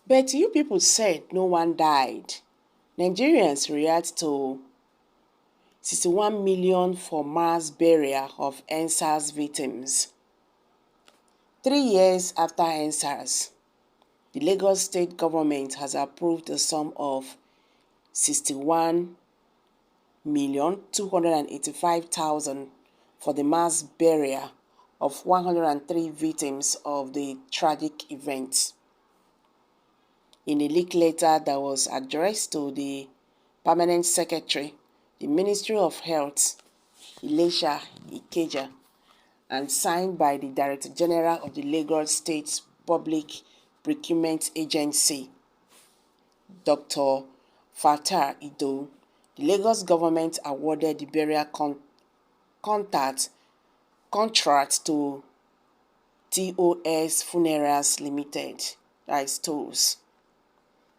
But you people said no one died. Nigerians react to 61 million for mass burial of ENDSars victims. 3 years after ENDSars, the Lagos state government has approved a sum of 61,285,000 for the mass burial of 103 victims of the tragic event. In a leaked letter that was addressed to the Permanent Secretary, the Ministry of Health, Ilesha Ikeja, and signed by the Director General of the Lagos State Public Procurement Agency, Dr. Fatai Ido, the Lagos government awarded the burial contract to TOS Funerals Limited, that is TOS.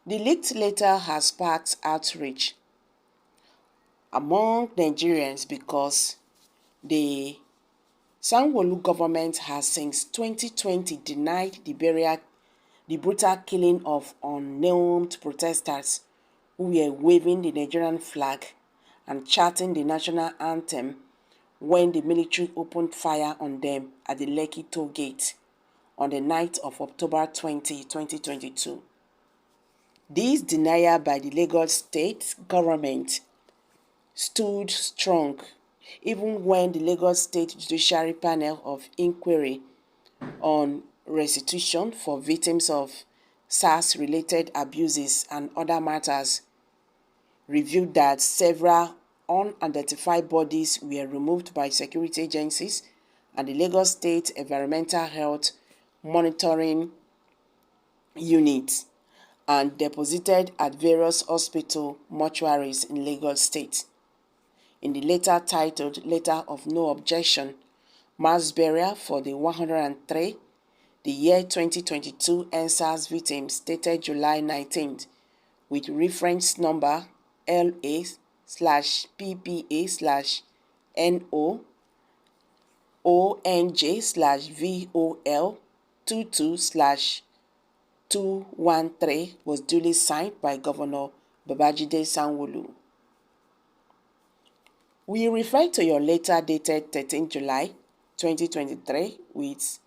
The leaked letter has sparked outrage among Nigerians because the Sanwo-Olu government has since 2020 denied the brutal killing of unnamed protesters who were waving the Nigerian flag and chanting the national anthem when the military opened fire on them at the Lekki toll gate on the night of October 20, 2022. This denial by the Lagos state government stood strong even when the Lagos State Judiciary Panel of Inquiry on Restitution for Victims of SARS-related abuses and other matters revealed that several unidentified bodies were removed by security agencies and the Lagos State Environmental Health Monitoring Unit and deposited at various hospital mortuaries in Lagos State. In the letter titled Letter of No Objection, Mass Burial for the 103, the year 2022 ENDSars victims dated July 19th, with reference number LA/PPA/NO/ONJ/VOL22/213 was duly signed by Governor Babajide Sanwo-Olu. We refer to your letter dated 13 July 2023 with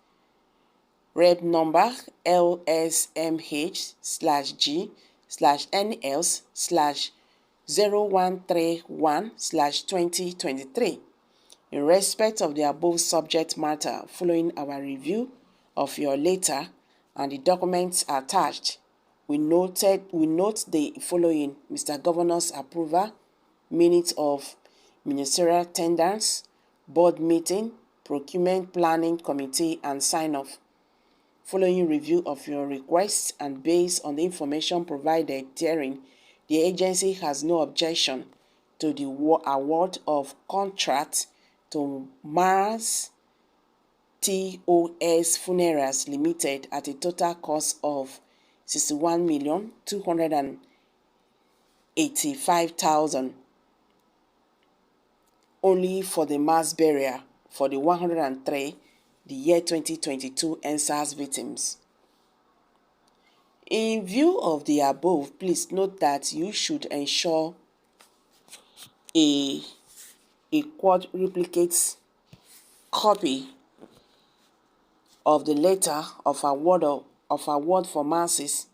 Reb number LSMH/G/NS/0131/2023 in respect of the above subject matter. Following our review of your letter and the documents attached, we note the following: Mr. Governor's approval, minutes of ministerial tenders, board meeting, procurement planning committee, and sign-off. Following review of your requests and based on the information provided therein, the agency has no objection to the award of contract to Mars TOS Funerals Limited at a total cost of 61,285,000 only for the mass burial for the 103, the year 2022 ENDSars victims. In view of the above, please note that you should ensure a quadruplicate copy of the letter of award for masses,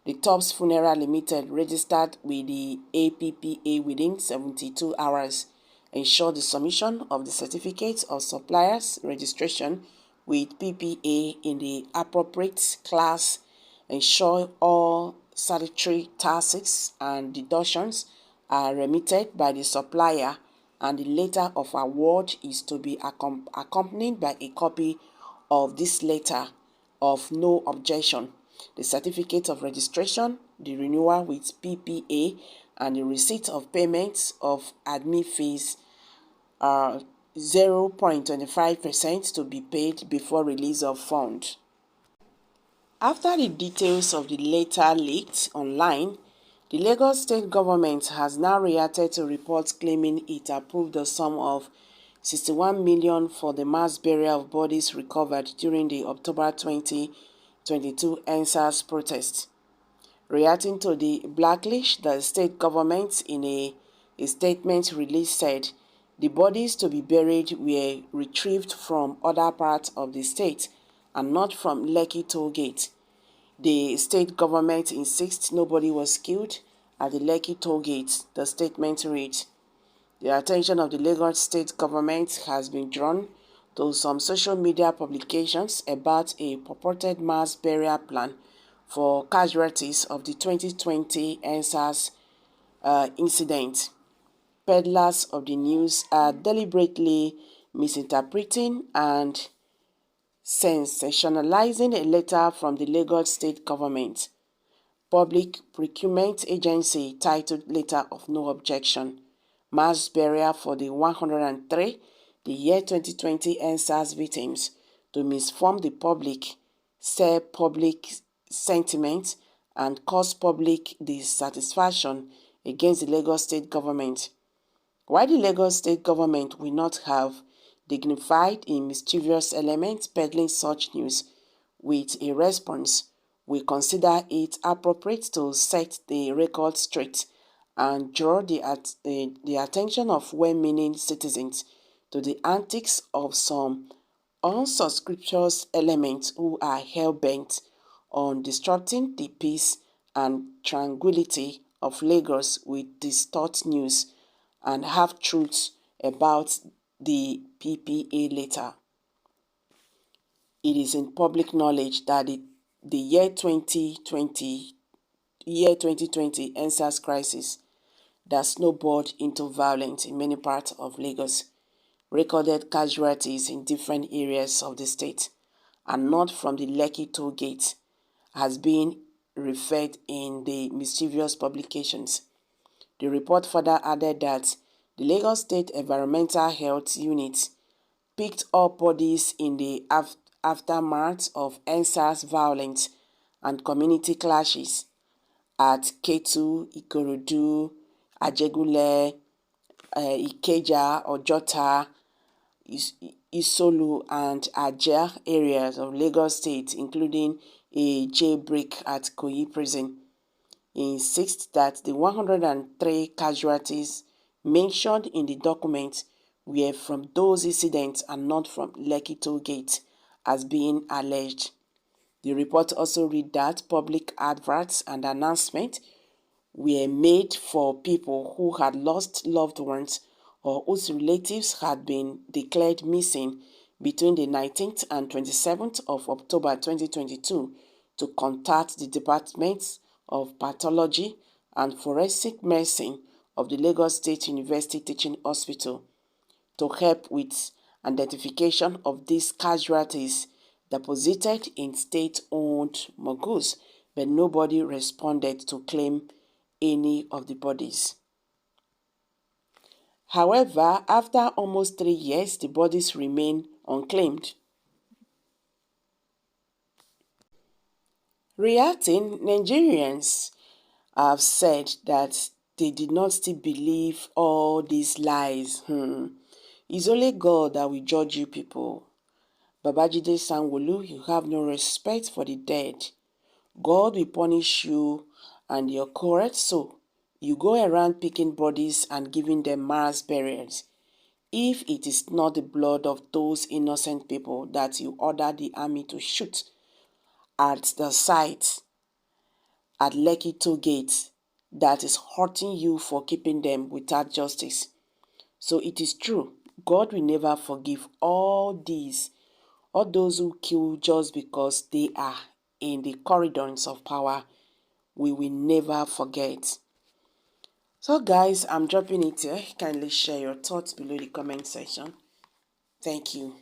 the TOS Funeral Limited, registered with the APPA within 72 hours. Ensure the submission of the certificate of suppliers registration with PPA in the appropriate class. Ensure all statutory taxes and deductions are remitted by the supplier, and the letter of award is to be accompanied by a copy of this letter of no objection, the certificate of registration, the renewal with PPA, and the receipt of payments of admin fees 0.25% to be paid before release of fund. After the details of the letter leaked online, the Lagos state government has now reacted to reports claiming it approved the sum of 61 million for the mass burial of bodies recovered during the October 2022 ENDSars protest. Reacting to the blacklist, the state government in a statement released said the bodies to be buried were retrieved from other parts of the state and not from Lekki toll gate. The state government insists nobody was killed at the Lekki toll gate, the statement reads. The attention of the Lagos state government has been drawn to some social media publications about a purported mass burial plan for casualties of the 2020 ENDSars incident. Peddlers of the news are deliberately misinterpreting and sensationalizing a letter from the Lagos state government. Public Procurement Agency titled Letter of No Objection, Mass Burial for the 103, the year 2020 ENDSars victims, to misinform the public, stir public sentiment, and cause public dissatisfaction against the Lagos state government. While the Lagos state government will not have dignified a mischievous element peddling such news with a response, we consider it appropriate to set the record straight and draw the attention of well-meaning citizens to the antics of some unsubscriptious elements who are hell-bent on disrupting the peace and tranquility of Lagos with distort news and half-truths about the PPA letter. It is in public knowledge that the year 2020 ENDSars crisis that snowballed into violence in many parts of Lagos recorded casualties in different areas of the state and not from the Lekki toll gate has been referred in the mischievous publications. The report further added that the Lagos State Environmental Health Unit picked up bodies in the aftermath of ENDSars violence and community clashes at Ketu, Ikorodu, Ajegule, Ikeja, Ojota, Isolu, and Ajah areas of Lagos State, including a jailbreak at Koyi Prison. He insists that the 103 casualties mentioned in the document were from those incidents and not from Lekki toll gate, as being alleged. The report also read that public adverts and announcements were made for people who had lost loved ones or whose relatives had been declared missing between the 19th and 27th of October 2022 to contact the Departments of Pathology and Forensic Medicine of the Lagos State University Teaching Hospital to help with identification of these casualties deposited in state-owned morgues, but nobody responded to claim any of the bodies. However, after almost 3 years, the bodies remain unclaimed. Reacting, Nigerians have said that they did not still believe all these lies. It's only God that will judge you people. Babajide Sanwo-Olu, you have no respect for the dead. God will punish you and your correct soul. You go around picking bodies and giving them mass burials. If it is not the blood of those innocent people that you order the army to shoot at the site at Lekki toll gate that is hurting you for keeping them without justice. So it is true, God will never forgive all those who kill just because they are in the corridors of power. We will never forget. So guys, I'm dropping it here. Kindly share your thoughts below the comment section. Thank you.